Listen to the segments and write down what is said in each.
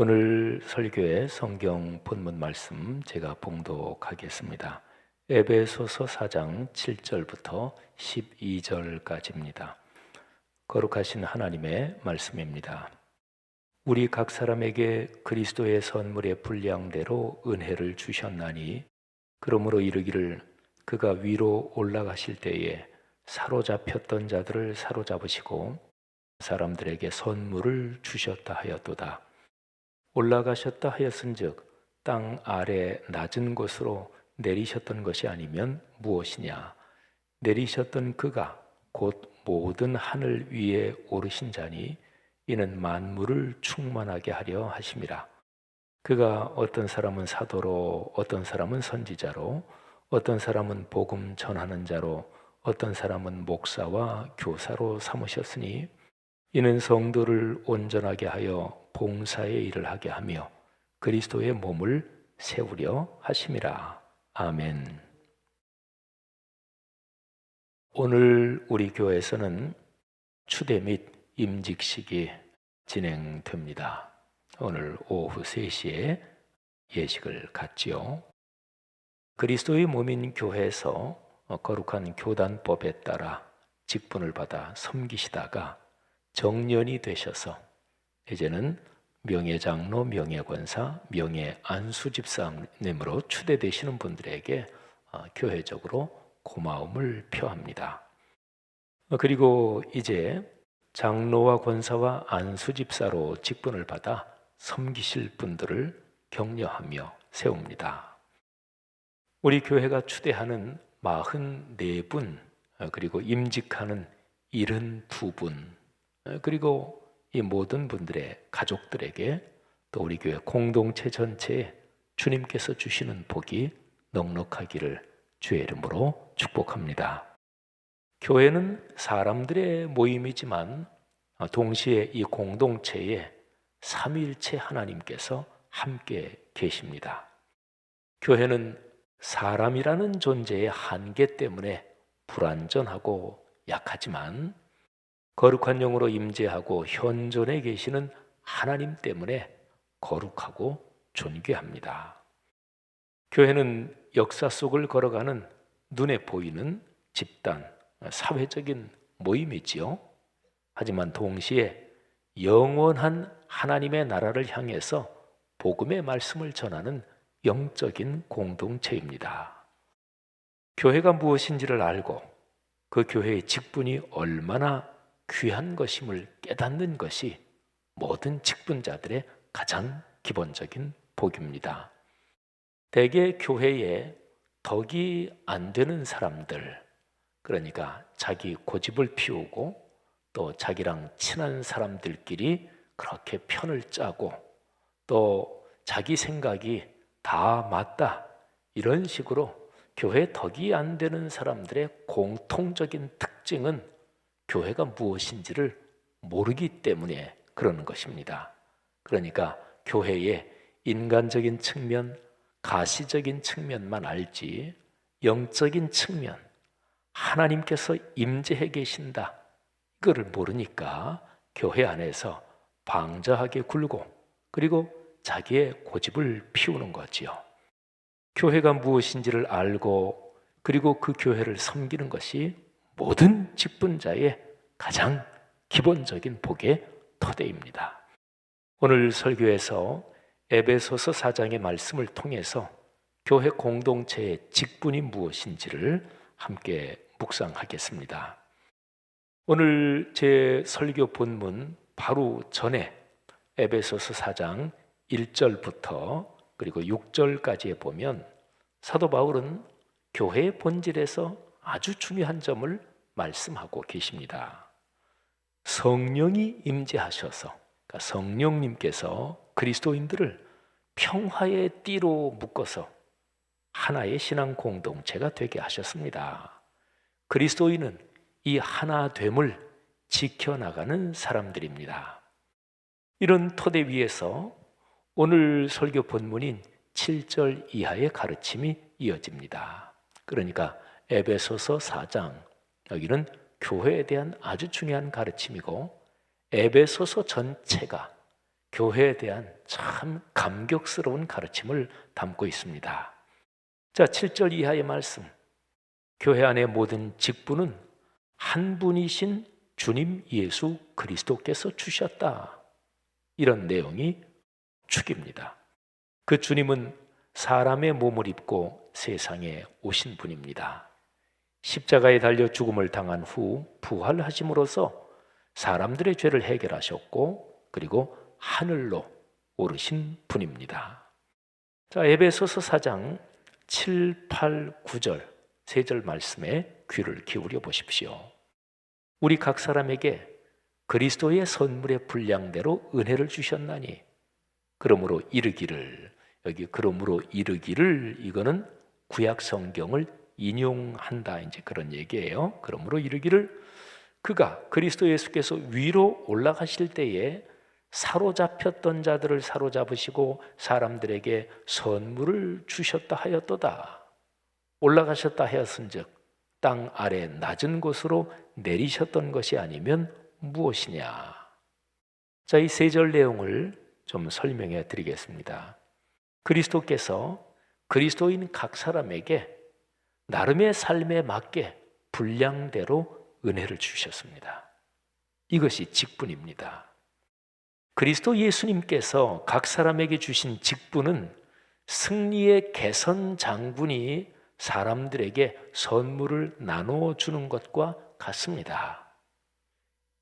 오늘 설교의 성경 본문 말씀 제가 봉독하겠습니다. 에베소서 4장 7절부터 12절까지입니다. 거룩하신 하나님의 말씀입니다. 우리 각 사람에게 그리스도의 선물의 분량대로 은혜를 주셨나니 그러므로 이르기를 그가 위로 올라가실 때에 사로잡혔던 자들을 사로잡으시고 사람들에게 선물을 주셨다 하였도다. 올라가셨다 하였은즉 땅 아래 낮은 곳으로 내리셨던 것이 아니면 무엇이냐? 내리셨던 그가 곧 모든 하늘 위에 오르신 자니 이는 만물을 충만하게 하려 하심이라. 그가 어떤 사람은 사도로, 어떤 사람은 선지자로, 어떤 사람은 복음 전하는 자로, 어떤 사람은 목사와 교사로 삼으셨으니 이는 성도를 온전하게 하여 봉사의 일을 하게 하며 그리스도의 몸을 세우려 하심이라. 아멘. 오늘 우리 교회에서는 추대 및 임직식이 진행됩니다. 오늘 오후 3시에 예식을 갖지요. 그리스도의 몸인 교회에서 거룩한 교단법에 따라 직분을 받아 섬기시다가 정년이 되셔서 이제는 명예장로, 명예권사, 명예안수집사님으로 추대되시는 분들에게 교회적으로 고마움을 표합니다. 그리고 이제 장로와 권사와 안수집사로 직분을 받아 섬기실 분들을 격려하며 세웁니다. 우리 교회가 추대하는 44분, 그리고 임직하는 72분, 그리고 이 모든 분들의 가족들에게 또 우리 교회 공동체 전체에 주님께서 주시는 복이 넉넉하기를 주의 이름으로 축복합니다. 교회는 사람들의 모임이지만 동시에 이 공동체에 삼위일체 하나님께서 함께 계십니다. 교회는 사람이라는 존재의 한계 때문에 불완전하고 약하지만 거룩한 영으로 임재하고 현존에 계시는 하나님 때문에 거룩하고 존귀합니다. 교회는 역사 속을 걸어가는 눈에 보이는 집단, 사회적인 모임이지요. 하지만 동시에 영원한 하나님의 나라를 향해서 복음의 말씀을 전하는 영적인 공동체입니다. 교회가 무엇인지를 알고 그 교회의 직분이 얼마나 귀한 것임을 깨닫는 것이 모든 직분자들의 가장 기본적인 복입니다. 대개 교회에 덕이 안 되는 사람들, 그러니까 자기 고집을 피우고 또 자기랑 친한 사람들끼리 그렇게 편을 짜고 또 자기 생각이 다 맞다, 이런 식으로 교회에 덕이 안 되는 사람들의 공통적인 특징은 교회가 무엇인지를 모르기 때문에 그러는 것입니다. 그러니까 교회의 인간적인 측면, 가시적인 측면만 알지 영적인 측면, 하나님께서 임재해 계신다, 이거를 모르니까 교회 안에서 방자하게 굴고 그리고 자기의 고집을 피우는 거지요. 교회가 무엇인지를 알고 그리고 그 교회를 섬기는 것이 모든 직분자의 가장 기본적인 복의 토대입니다. 오늘 설교에서 에베소서 4장의 말씀을 통해서 교회 공동체의 직분이 무엇인지를 함께 묵상하겠습니다. 오늘 제 설교 본문 바로 전에 에베소서 4장 1절부터 그리고 6절까지에 보면 사도 바울은 교회의 본질에서 아주 중요한 점을 말씀하고 계십니다. 성령이 임재하셔서, 그러니까 성령님께서 그리스도인들을 평화의 띠로 묶어서 하나의 신앙 공동체가 되게 하셨습니다. 그리스도인은 이 하나됨을 지켜나가는 사람들입니다. 이런 토대 위에서 오늘 설교 본문인 7절 이하의 가르침이 이어집니다. 그러니까 에베소서 4장, 여기는 교회에 대한 아주 중요한 가르침이고 에베소서 전체가 교회에 대한 참 감격스러운 가르침을 담고 있습니다. 자, 7절 이하의 말씀. 교회 안의 모든 직분은 한 분이신 주님 예수 그리스도께서 주셨다. 이런 내용이 축입니다. 그 주님은 사람의 몸을 입고 세상에 오신 분입니다. 십자가에 달려 죽음을 당한 후 부활하심으로써 사람들의 죄를 해결하셨고 그리고 하늘로 오르신 분입니다. 자, 에베소서 4장 7, 8, 9절 세 절 말씀에 귀를 기울여 보십시오. 우리 각 사람에게 그리스도의 선물의 분량대로 은혜를 주셨나니 그러므로 이르기를, 여기 그러므로 이르기를, 이거는 구약 성경을 인용한다, 이제 그런 얘기예요. 그러므로 이르기를, 그가 그리스도 예수께서 위로 올라가실 때에 사로잡혔던 자들을 사로잡으시고 사람들에게 선물을 주셨다 하였도다. 올라가셨다 하였은즉 땅 아래 낮은 곳으로 내리셨던 것이 아니면 무엇이냐. 자, 이 세 절 내용을 좀 설명해 드리겠습니다. 그리스도께서 그리스도인 각 사람에게 나름의 삶에 맞게 분량대로 은혜를 주셨습니다. 이것이 직분입니다. 그리스도 예수님께서 각 사람에게 주신 직분은 승리의 개선 장군이 사람들에게 선물을 나누어 주는 것과 같습니다.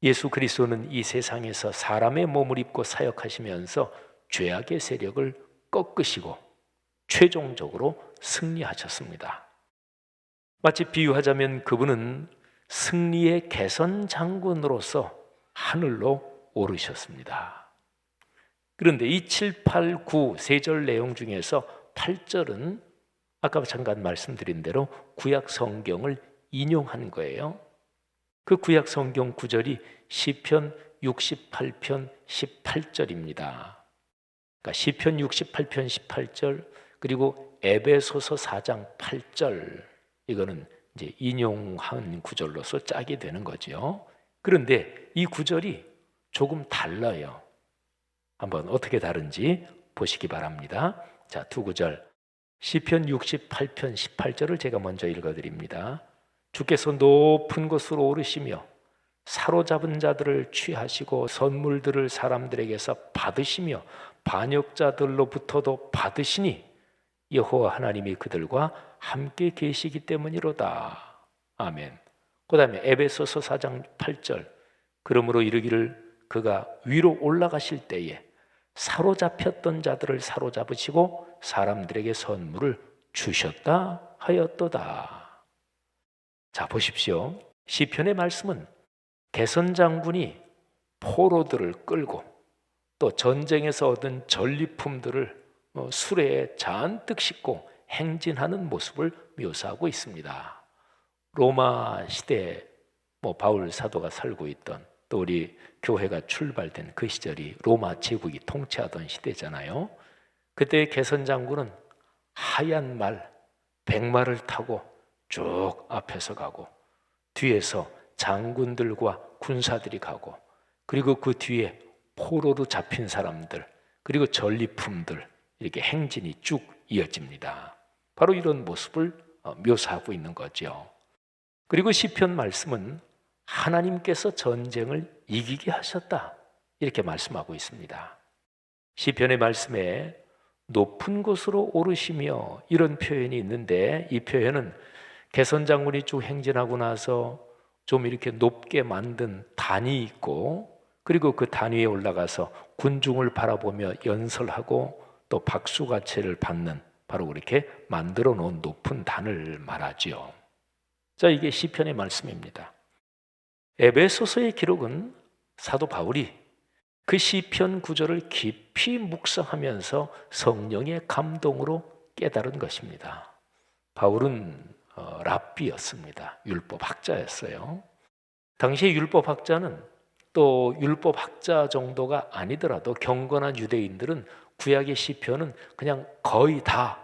예수 그리스도는 이 세상에서 사람의 몸을 입고 사역하시면서 죄악의 세력을 꺾으시고 최종적으로 승리하셨습니다. 마치 비유하자면 그분은 승리의 개선 장군으로서 하늘로 오르셨습니다. 그런데 이 7, 8, 9 세 절 내용 중에서 8절은 아까 잠깐 말씀드린 대로 구약 성경을 인용한 거예요. 그 구약 성경 구절이 시편 68편 18절입니다. 그러니까 시편 68편 18절 그리고 에베소서 4장 8절, 이거는 이제 인용한 구절로서 짜게 되는 거죠. 그런데 이 구절이 조금 달라요. 한번 어떻게 다른지 보시기 바랍니다. 자, 두 구절. 시편 68편 18절을 제가 먼저 읽어드립니다. 주께서 높은 곳으로 오르시며 사로잡은 자들을 취하시고 선물들을 사람들에게서 받으시며 반역자들로부터도 받으시니 여호와 하나님이 그들과 함께 계시기 때문이로다. 아멘. 그 다음에 에베소서 4장 8절. 그러므로 이르기를 그가 위로 올라가실 때에 사로잡혔던 자들을 사로잡으시고 사람들에게 선물을 주셨다 하였도다. 자, 보십시오. 시편의 말씀은 개선 장군이 포로들을 끌고 또 전쟁에서 얻은 전리품들을 수레에 잔뜩 싣고 행진하는 모습을 묘사하고 있습니다. 로마 시대에 바울 사도가 살고 있던, 또 우리 교회가 출발된 그 시절이 로마 제국이 통치하던 시대잖아요. 그때 개선 장군은 하얀 말, 백마를 타고 쭉 앞에서 가고 뒤에서 장군들과 군사들이 가고, 그리고 그 뒤에 포로로 잡힌 사람들, 그리고 전리품들, 이렇게 행진이 쭉 이어집니다. 바로 이런 모습을 묘사하고 있는 거죠. 그리고 시편 말씀은 하나님께서 전쟁을 이기게 하셨다, 이렇게 말씀하고 있습니다. 시편의 말씀에 높은 곳으로 오르시며 이런 표현이 있는데, 이 표현은 개선 장군이 쭉 행진하고 나서 좀 이렇게 높게 만든 단이 있고, 그리고 그 단 위에 올라가서 군중을 바라보며 연설하고 또 박수가채를 받는, 바로 그렇게 만들어 놓은 높은 단을 말하지요. 자, 이게 시편의 말씀입니다. 에베소서의 기록은 사도 바울이 그 시편 구절을 깊이 묵상하면서 성령의 감동으로 깨달은 것입니다. 바울은 랍비였습니다. 율법학자였어요. 당시의 율법학자는, 또 율법학자 정도가 아니더라도 경건한 유대인들은 구약의 시편은 그냥 거의 다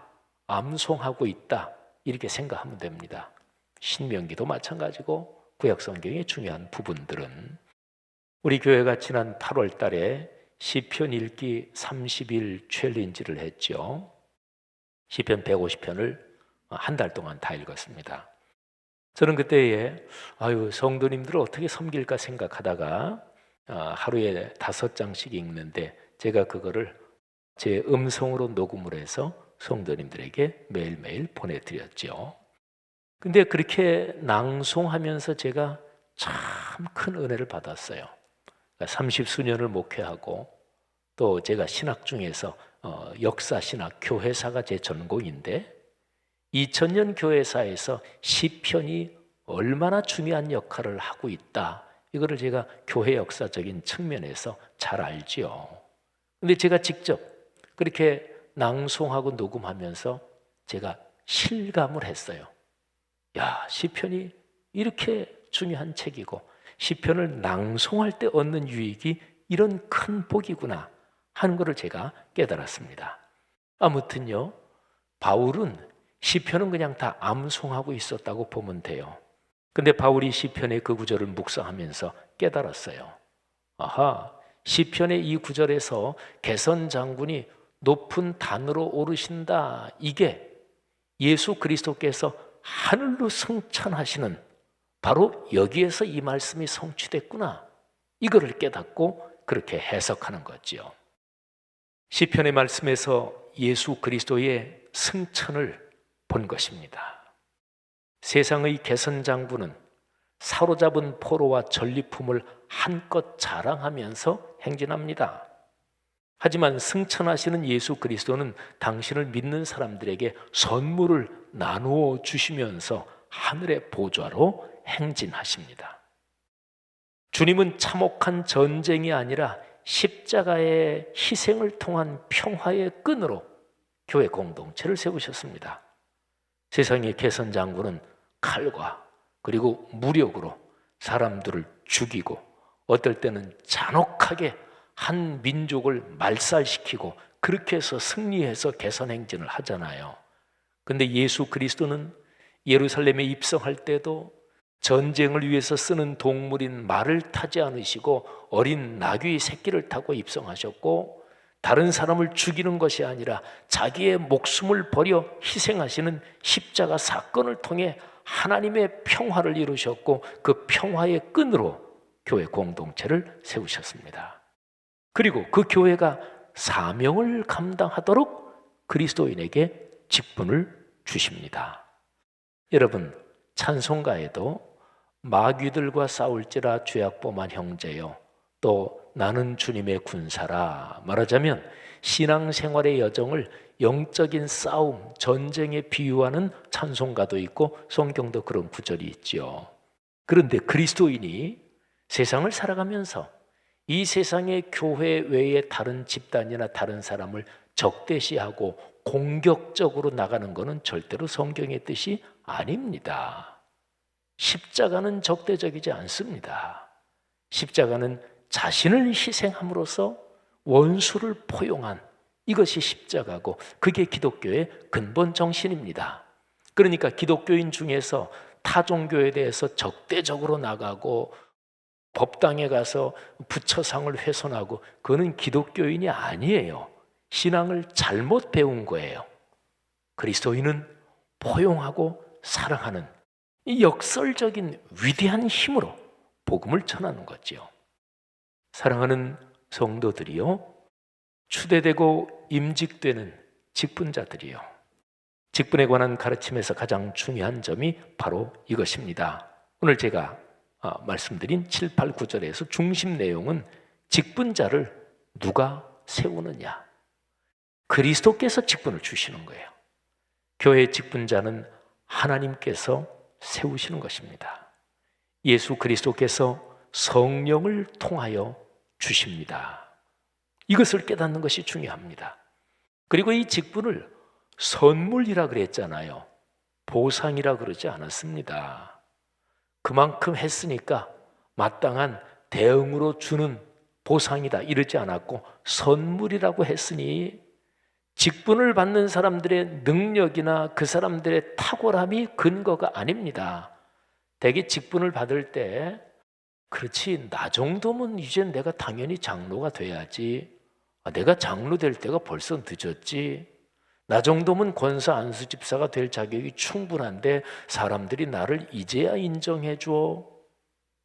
암송하고 있다, 이렇게 생각하면 됩니다. 신명기도 마찬가지고 구약 성경의 중요한 부분들은. 우리 교회가 지난 8월 달에 시편 읽기 30일 챌린지를 했죠. 시편 150편을 한 달 동안 다 읽었습니다. 저는 그때에 성도님들을 어떻게 섬길까 생각하다가 하루에 5장씩 읽는데 제가 그거를 제 음성으로 녹음을 해서 성도님들에게 매일매일 보내드렸죠. 근데 그렇게 낭송하면서 제가 참 큰 은혜를 받았어요. 30수년을 목회하고 또 제가 신학 중에서 역사 신학 교회사가 제 전공인데 2000년 교회사에서 시편이 얼마나 중요한 역할을 하고 있다, 이거를 제가 교회 역사적인 측면에서 잘 알지요. 근데 제가 직접 그렇게 낭송하고 녹음하면서 제가 실감을 했어요. 시편이 이렇게 중요한 책이고 시편을 낭송할 때 얻는 유익이 이런 큰 복이구나 하는 것을 제가 깨달았습니다. 아무튼요, 바울은 시편은 그냥 다 암송하고 있었다고 보면 돼요. 근데 바울이 시편의 그 구절을 묵상하면서 깨달았어요. 시편의 이 구절에서 개선 장군이 높은 단으로 오르신다, 이게 예수 그리스도께서 하늘로 승천하시는 바로 여기에서 이 말씀이 성취됐구나, 이거를 깨닫고 그렇게 해석하는 거지요. 시편의 말씀에서 예수 그리스도의 승천을 본 것입니다. 세상의 개선 장군은 사로잡은 포로와 전리품을 한껏 자랑하면서 행진합니다. 하지만 승천하시는 예수 그리스도는 당신을 믿는 사람들에게 선물을 나누어 주시면서 하늘의 보좌로 행진하십니다. 주님은 참혹한 전쟁이 아니라 십자가의 희생을 통한 평화의 끈으로 교회 공동체를 세우셨습니다. 세상의 개선 장군은 칼과 그리고 무력으로 사람들을 죽이고 어떨 때는 잔혹하게 한 민족을 말살시키고 그렇게 해서 승리해서 개선 행진을 하잖아요. 근데 예수 그리스도는 예루살렘에 입성할 때도 전쟁을 위해서 쓰는 동물인 말을 타지 않으시고 어린 나귀 새끼를 타고 입성하셨고, 다른 사람을 죽이는 것이 아니라 자기의 목숨을 버려 희생하시는 십자가 사건을 통해 하나님의 평화를 이루셨고 그 평화의 끈으로 교회 공동체를 세우셨습니다. 그리고 그 교회가 사명을 감당하도록 그리스도인에게 직분을 주십니다. 여러분, 찬송가에도 마귀들과 싸울지라 죄악범한 형제요, 또 나는 주님의 군사라, 말하자면 신앙생활의 여정을 영적인 싸움, 전쟁에 비유하는 찬송가도 있고 성경도 그런 구절이 있죠. 그런데 그리스도인이 세상을 살아가면서 이 세상의 교회 외에 다른 집단이나 다른 사람을 적대시하고 공격적으로 나가는 것은 절대로 성경의 뜻이 아닙니다. 십자가는 적대적이지 않습니다. 십자가는 자신을 희생함으로써 원수를 포용한, 이것이 십자가고 그게 기독교의 근본 정신입니다. 그러니까 기독교인 중에서 타 종교에 대해서 적대적으로 나가고 법당에 가서 부처상을 훼손하고, 그거는 기독교인이 아니에요. 신앙을 잘못 배운 거예요. 그리스도인은 포용하고 사랑하는 이 역설적인 위대한 힘으로 복음을 전하는 거죠. 사랑하는 성도들이요, 추대되고 임직되는 직분자들이요, 직분에 관한 가르침에서 가장 중요한 점이 바로 이것입니다. 오늘 제가 말씀드린 7, 8, 9절에서 중심 내용은 직분자를 누가 세우느냐, 그리스도께서 직분을 주시는 거예요. 교회의 직분자는 하나님께서 세우시는 것입니다. 예수 그리스도께서 성령을 통하여 주십니다. 이것을 깨닫는 것이 중요합니다. 그리고 이 직분을 선물이라 그랬잖아요. 보상이라 그러지 않았습니다. 그만큼 했으니까 마땅한 대응으로 주는 보상이다 이러지 않았고, 선물이라고 했으니 직분을 받는 사람들의 능력이나 그 사람들의 탁월함이 근거가 아닙니다. 대개 직분을 받을 때 그렇지, 나 정도면 이제 내가 당연히 장로가 돼야지. 내가 장로 될 때가 벌써 늦었지. 나 정도면 권사 안수 집사가 될 자격이 충분한데 사람들이 나를 이제야 인정해 줘.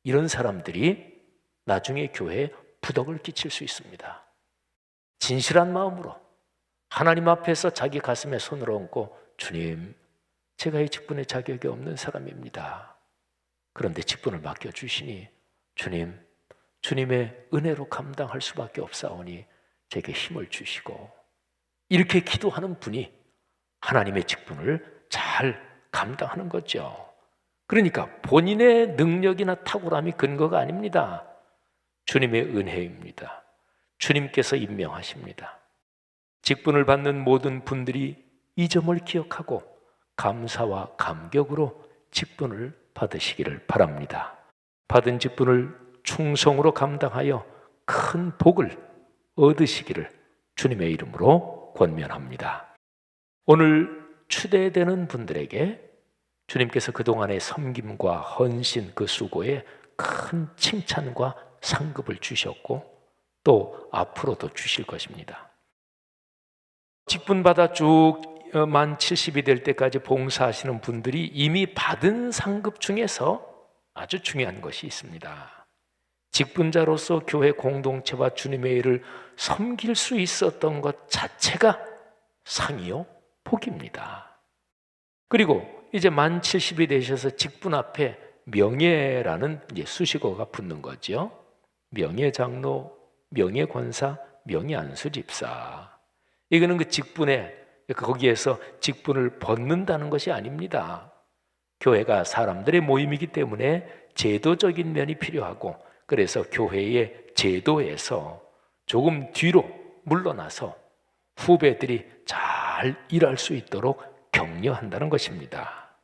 이런 사람들이 나중에 교회에 부덕을 끼칠 수 있습니다. 진실한 마음으로 하나님 앞에서 자기 가슴에 손을 얹고, 주님, 제가 이 직분에 자격이 없는 사람입니다. 그런데 직분을 맡겨주시니 주님, 주님의 은혜로 감당할 수밖에 없사오니 제게 힘을 주시고, 이렇게 기도하는 분이 하나님의 직분을 잘 감당하는 거죠. 그러니까 본인의 능력이나 탁월함이 근거가 아닙니다. 주님의 은혜입니다. 주님께서 임명하십니다. 직분을 받는 모든 분들이 이 점을 기억하고 감사와 감격으로 직분을 받으시기를 바랍니다. 받은 직분을 충성으로 감당하여 큰 복을 얻으시기를 주님의 이름으로 권면합니다. 오늘 추대되는 분들에게 주님께서 그동안의 섬김과 헌신, 그 수고에 큰 칭찬과 상급을 주셨고 또 앞으로도 주실 것입니다. 직분 받아 쭉 만 70이 될 때까지 봉사하시는 분들이 이미 받은 상급 중에서 아주 중요한 것이 있습니다. 직분자로서 교회 공동체와 주님의 일을 섬길 수 있었던 것 자체가 상이요 복입니다. 그리고 이제 만 70이 되셔서 직분 앞에 명예라는 이제 수식어가 붙는 거죠. 명예장로, 명예권사, 명예안수집사. 이거는 그 직분에, 거기에서 직분을 벗는다는 것이 아닙니다. 교회가 사람들의 모임이기 때문에 제도적인 면이 필요하고, 그래서 교회의 제도에서 조금 뒤로 물러나서 후배들이 잘 일할 수 있도록 격려한다는 것입니다.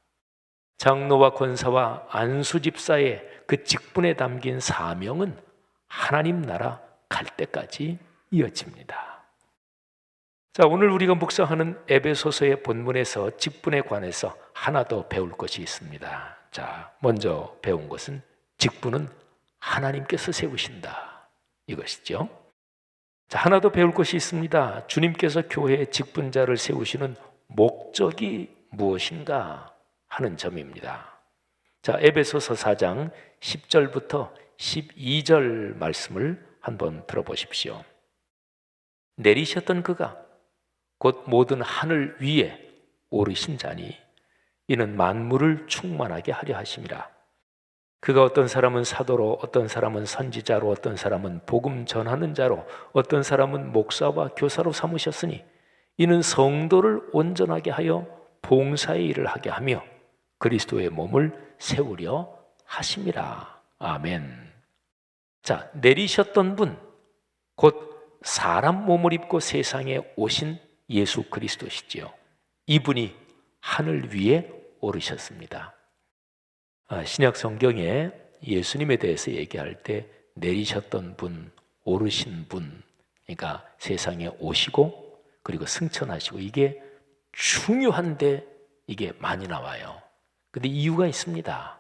장로와 권사와 안수집사의 그 직분에 담긴 사명은 하나님 나라 갈 때까지 이어집니다. 자, 오늘 우리가 묵상하는 에베소서의 본문에서 직분에 관해서 하나 더 배울 것이 있습니다. 자, 먼저 배운 것은 직분은 하나님께서 세우신다, 이것이죠. 자, 하나 더 배울 것이 있습니다. 주님께서 교회의 직분자를 세우시는 목적이 무엇인가 하는 점입니다. 자, 에베소서 4장 10절부터 12절 말씀을 한번 들어보십시오. 내리셨던 그가 곧 모든 하늘 위에 오르신 자니 이는 만물을 충만하게 하려 하심이라. 그가 어떤 사람은 사도로, 어떤 사람은 선지자로, 어떤 사람은 복음 전하는 자로, 어떤 사람은 목사와 교사로 삼으셨으니 이는 성도를 온전하게 하여 봉사의 일을 하게 하며 그리스도의 몸을 세우려 하심이라. 아멘. 자, 내리셨던 분, 곧 사람 몸을 입고 세상에 오신 예수 그리스도시지요. 이분이 하늘 위에 오르셨습니다. 신약 성경에 예수님에 대해서 얘기할 때 내리셨던 분, 오르신 분, 그러니까 세상에 오시고 그리고 승천하시고, 이게 중요한데 이게 많이 나와요. 근데 이유가 있습니다.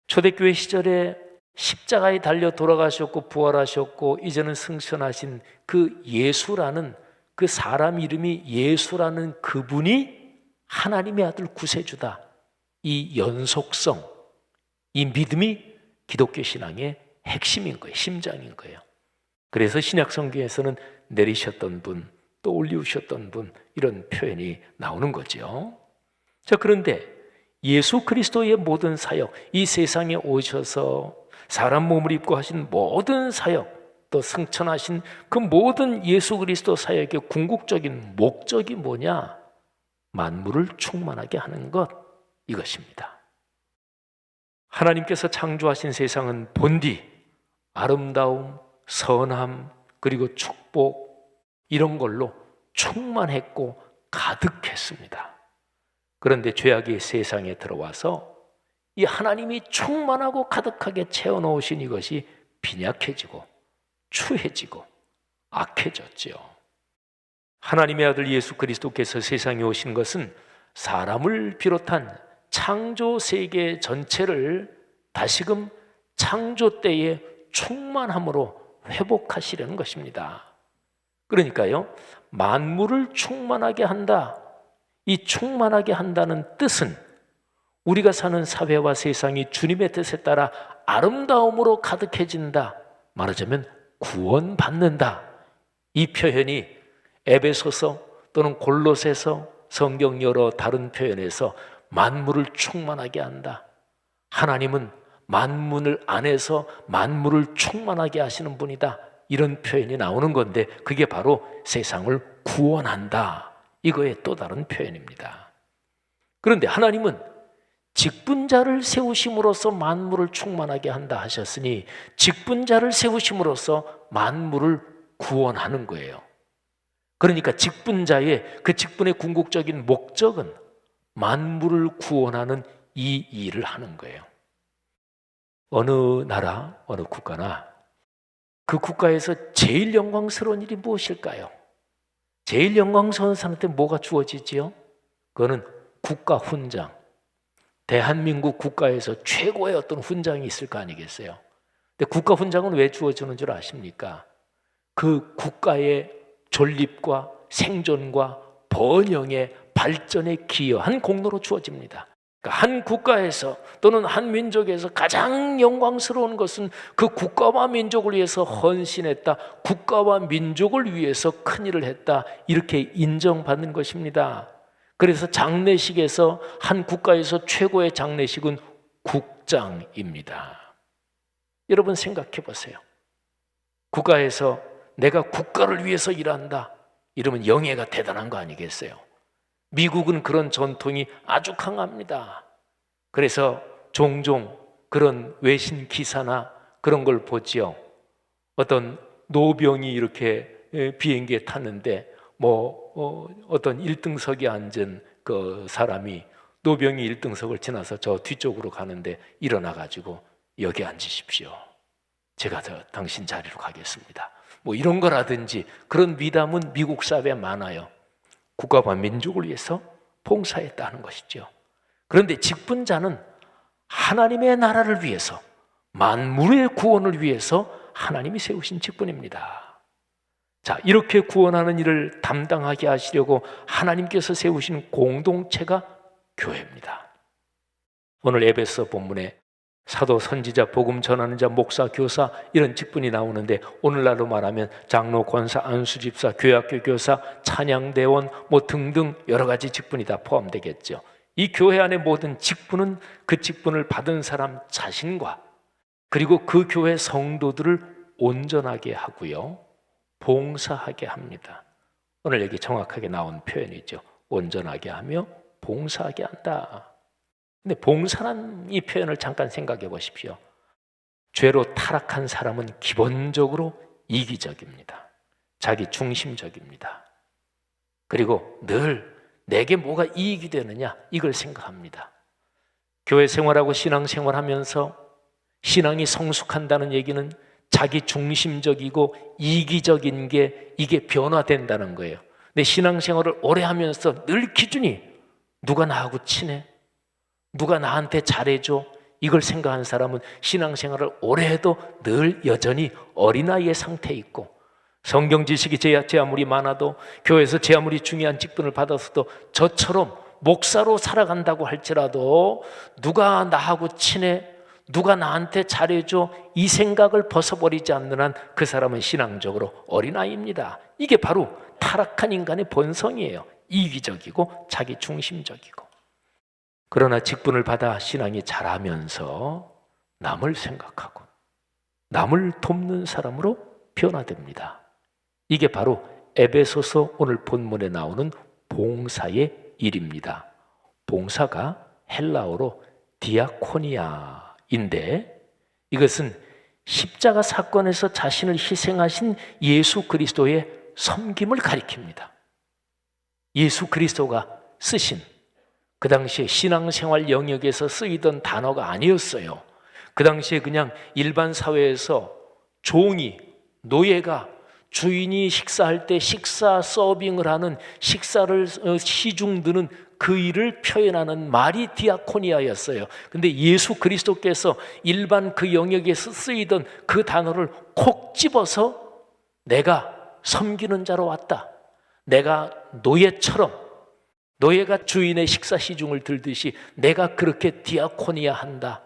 초대교회 시절에 십자가에 달려 돌아가셨고 부활하셨고 이제는 승천하신 그 예수라는 그 사람 이름이 예수라는 그분이 하나님의 아들 구세주다. 이 연속성, 이 믿음이 기독교 신앙의 핵심인 거예요. 심장인 거예요. 그래서 신약 성경에서는 내리셨던 분, 또 올리우셨던 분, 이런 표현이 나오는 거죠. 자, 그런데 예수 그리스도의 모든 사역, 이 세상에 오셔서 사람 몸을 입고 하신 모든 사역, 또 승천하신 그 모든 예수 그리스도 사역의 궁극적인 목적이 뭐냐? 만물을 충만하게 하는 것, 이것입니다. 하나님께서 창조하신 세상은 본디 아름다움, 선함, 그리고 축복, 이런 걸로 충만했고 가득했습니다. 그런데 죄악이 세상에 들어와서 이 하나님이 충만하고 가득하게 채워놓으신 이것이 빈약해지고 추해지고 악해졌지요. 하나님의 아들 예수 그리스도께서 세상에 오신 것은 사람을 비롯한 창조 세계 전체를 다시금 창조 때의 충만함으로 회복하시려는 것입니다. 그러니까요, 만물을 충만하게 한다. 이 충만하게 한다는 뜻은 우리가 사는 사회와 세상이 주님의 뜻에 따라 아름다움으로 가득해진다. 말하자면 구원받는다. 이 표현이 에베소서 또는 골로새서, 성경 여러 다른 표현에서 만물을 충만하게 한다. 하나님은 만물 안에서 만물을 충만하게 하시는 분이다. 이런 표현이 나오는 건데 그게 바로 세상을 구원한다. 이거의 또 다른 표현입니다. 그런데 하나님은 직분자를 세우심으로써 만물을 충만하게 한다 하셨으니 직분자를 세우심으로써 만물을 구원하는 거예요. 그러니까 직분자의 그 직분의 궁극적인 목적은 만물을 구원하는 이 일을 하는 거예요. 어느 나라, 어느 국가나 그 국가에서 제일 영광스러운 일이 무엇일까요? 제일 영광스러운 사람한테 뭐가 주어지지요? 그거는 국가 훈장. 대한민국 국가에서 최고의 어떤 훈장이 있을 거 아니겠어요? 근데 국가 훈장은 왜 주어지는 줄 아십니까? 그 국가의 존립과 생존과 번영의 발전에 기여한 공로로 주어집니다. 그러니까 한 국가에서 또는 한 민족에서 가장 영광스러운 것은 그 국가와 민족을 위해서 헌신했다, 국가와 민족을 위해서 큰일을 했다, 이렇게 인정받는 것입니다. 그래서 장례식에서 한 국가에서 최고의 장례식은 국장입니다. 여러분 생각해 보세요. 국가에서 내가 국가를 위해서 일한다 이러면 영예가 대단한 거 아니겠어요? 미국은 그런 전통이 아주 강합니다. 그래서 종종 그런 외신 기사나 그런 걸 보지요. 어떤 노병이 이렇게 비행기에 탔는데 어떤 1등석에 앉은 그 사람이 노병이 1등석을 지나서 저 뒤쪽으로 가는데 일어나가지고 여기 앉으십시오. 제가 당신 자리로 가겠습니다. 이런 거라든지 그런 미담은 미국 사회에 많아요. 국가와 민족을 위해서 봉사했다는 것이죠. 그런데 직분자는 하나님의 나라를 위해서, 만물의 구원을 위해서 하나님이 세우신 직분입니다. 자, 이렇게 구원하는 일을 담당하게 하시려고 하나님께서 세우신 공동체가 교회입니다. 오늘 에베소 본문에 사도, 선지자, 복음 전하는 자, 목사, 교사 이런 직분이 나오는데 오늘날로 말하면 장로, 권사, 안수집사, 교회학교 교사, 찬양대원 등등 여러 가지 직분이 다 포함되겠죠. 이 교회 안의 모든 직분은 그 직분을 받은 사람 자신과 그리고 그 교회 성도들을 온전하게 하고요, 봉사하게 합니다. 오늘 여기 정확하게 나온 표현이죠. 온전하게 하며 봉사하게 한다. 근데 봉사란 이 표현을 잠깐 생각해 보십시오. 죄로 타락한 사람은 기본적으로 이기적입니다. 자기 중심적입니다. 그리고 늘 내게 뭐가 이익이 되느냐 이걸 생각합니다. 교회 생활하고 신앙 생활하면서 신앙이 성숙한다는 얘기는 자기 중심적이고 이기적인 게 이게 변화된다는 거예요. 근데 신앙 생활을 오래 하면서 늘 기준이 누가 나하고 친해? 누가 나한테 잘해줘? 이걸 생각하는 사람은 신앙생활을 오래 해도 늘 여전히 어린아이의 상태에 있고, 성경 지식이 제 아무리 많아도 교회에서 제 아무리 중요한 직분을 받았어도 저처럼 목사로 살아간다고 할지라도 누가 나하고 친해? 누가 나한테 잘해줘? 이 생각을 벗어버리지 않는 한 그 사람은 신앙적으로 어린아이입니다. 이게 바로 타락한 인간의 본성이에요. 이기적이고 자기 중심적이고. 그러나 직분을 받아 신앙이 자라면서 남을 생각하고 남을 돕는 사람으로 변화됩니다. 이게 바로 에베소서 오늘 본문에 나오는 봉사의 일입니다. 봉사가 헬라어로 디아코니아인데 이것은 십자가 사건에서 자신을 희생하신 예수 그리스도의 섬김을 가리킵니다. 예수 그리스도가 쓰신 그 당시에 신앙생활 영역에서 쓰이던 단어가 아니었어요. 그 당시에 그냥 일반 사회에서 종이, 노예가 주인이 식사할 때 식사 서빙을 하는, 식사를 시중 드는 그 일을 표현하는 말이 디아코니아였어요. 근데 예수 그리스도께서 일반 그 영역에서 쓰이던 그 단어를 콕 집어서 내가 섬기는 자로 왔다. 내가 노예처럼, 노예가 주인의 식사 시중을 들듯이 내가 그렇게 디아코니아 한다.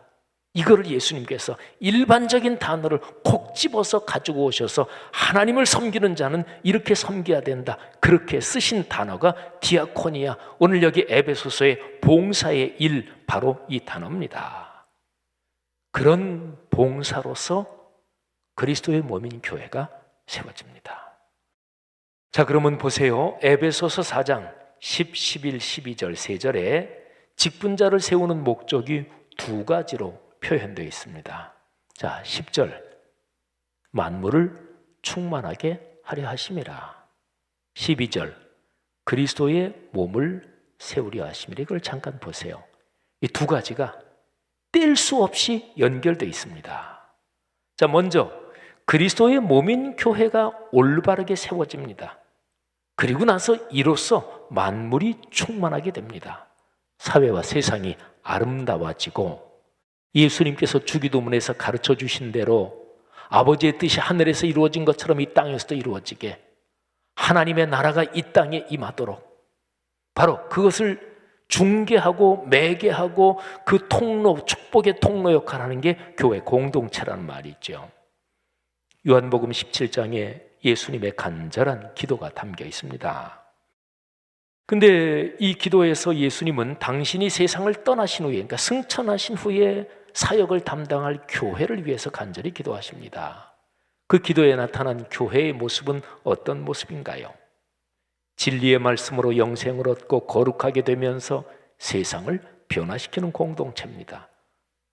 이거를 예수님께서 일반적인 단어를 콕 집어서 가지고 오셔서 하나님을 섬기는 자는 이렇게 섬겨야 된다. 그렇게 쓰신 단어가 디아코니아. 오늘 여기 에베소서의 봉사의 일, 바로 이 단어입니다. 그런 봉사로서 그리스도의 몸인 교회가 세워집니다. 자, 그러면 보세요. 에베소서 4장 10, 11, 12절 3절에 직분자를 세우는 목적이 두 가지로 표현되어 있습니다. 자, 10절 만물을 충만하게 하려 하심이라. 12절 그리스도의 몸을 세우려 하심이라. 이걸 잠깐 보세요. 이 두 가지가 뗄 수 없이 연결되어 있습니다. 자, 먼저 그리스도의 몸인 교회가 올바르게 세워집니다. 그리고 나서 이로써 만물이 충만하게 됩니다. 사회와 세상이 아름다워지고 예수님께서 주기도문에서 가르쳐 주신 대로 아버지의 뜻이 하늘에서 이루어진 것처럼 이 땅에서도 이루어지게 하나님의 나라가 이 땅에 임하도록 바로 그것을 중개하고 매개하고 그 통로, 축복의 통로 역할을 하는 게 교회 공동체라는 말이죠. 요한복음 17장에 예수님의 간절한 기도가 담겨 있습니다. 근데 이 기도에서 예수님은 당신이 세상을 떠나신 후에, 그러니까 승천하신 후에 사역을 담당할 교회를 위해서 간절히 기도하십니다. 그 기도에 나타난 교회의 모습은 어떤 모습인가요? 진리의 말씀으로 영생을 얻고 거룩하게 되면서 세상을 변화시키는 공동체입니다.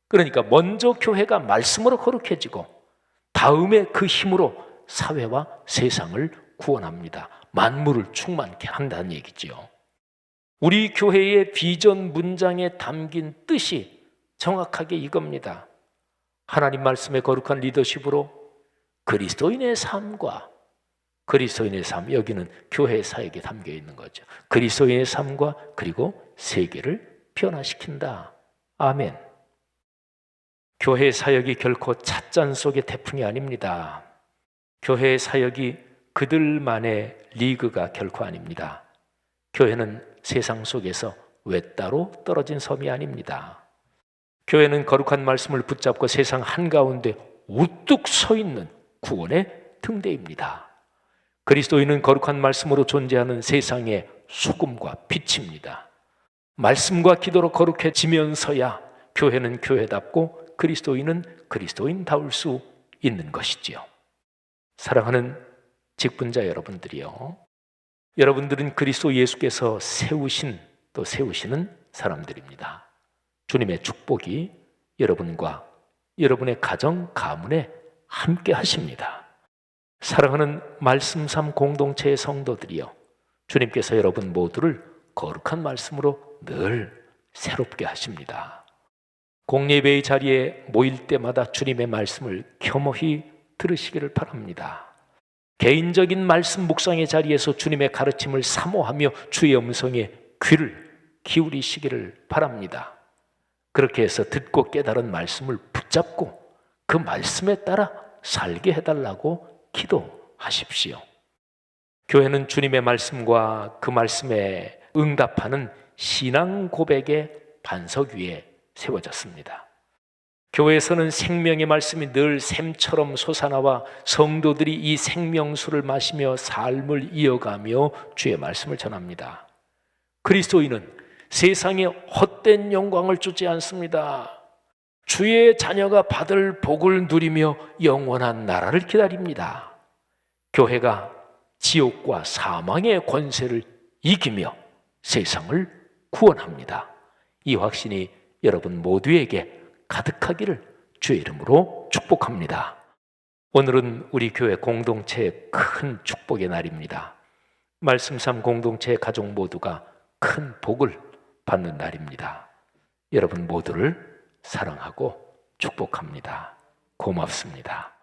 그러니까 먼저 교회가 말씀으로 거룩해지고 다음에 그 힘으로 사회와 세상을 구원합니다. 만물을 충만케 한다는 얘기죠. 우리 교회의 비전 문장에 담긴 뜻이 정확하게 이겁니다. 하나님 말씀의 거룩한 리더십으로 그리스도인의 삶과 그리스도인의 삶, 여기는 교회 사역에 담겨 있는 거죠. 그리스도인의 삶과 그리고 세계를 변화시킨다. 아멘. 교회 사역이 결코 찻잔 속의 태풍이 아닙니다. 교회 사역이 그들만의 리그가 결코 아닙니다. 교회는 세상 속에서 외따로 떨어진 섬이 아닙니다. 교회는 거룩한 말씀을 붙잡고 세상 한가운데 우뚝 서 있는 구원의 등대입니다. 그리스도인은 거룩한 말씀으로 존재하는 세상의 소금과 빛입니다. 말씀과 기도로 거룩해지면서야 교회는 교회답고 그리스도인은 그리스도인다울 수 있는 것이지요. 사랑하는 직분자 여러분들이요, 여러분들은 그리스도 예수께서 세우신 또 세우시는 사람들입니다. 주님의 축복이 여러분과 여러분의 가정, 가문에 함께 하십니다. 사랑하는 말씀 삶 공동체의 성도들이요, 주님께서 여러분 모두를 거룩한 말씀으로 늘 새롭게 하십니다. 공예배의 자리에 모일 때마다 주님의 말씀을 겸허히 들으시기를 바랍니다. 개인적인 말씀 묵상의 자리에서 주님의 가르침을 사모하며 주의 음성에 귀를 기울이시기를 바랍니다. 그렇게 해서 듣고 깨달은 말씀을 붙잡고 그 말씀에 따라 살게 해달라고 기도하십시오. 교회는 주님의 말씀과 그 말씀에 응답하는 신앙 고백의 반석 위에 세워졌습니다. 교회에서는 생명의 말씀이 늘 샘처럼 솟아나와 성도들이 이 생명수를 마시며 삶을 이어가며 주의 말씀을 전합니다. 그리스도인은 세상의 헛된 영광을 쫓지 않습니다. 주의 자녀가 받을 복을 누리며 영원한 나라를 기다립니다. 교회가 지옥과 사망의 권세를 이기며 세상을 구원합니다. 이 확신이 여러분 모두에게 가득하기를 주의 이름으로 축복합니다. 오늘은 우리 교회 공동체의 큰 축복의 날입니다. 말씀 삶 공동체의 가족 모두가 큰 복을 받는 날입니다. 여러분 모두를 사랑하고 축복합니다. 고맙습니다.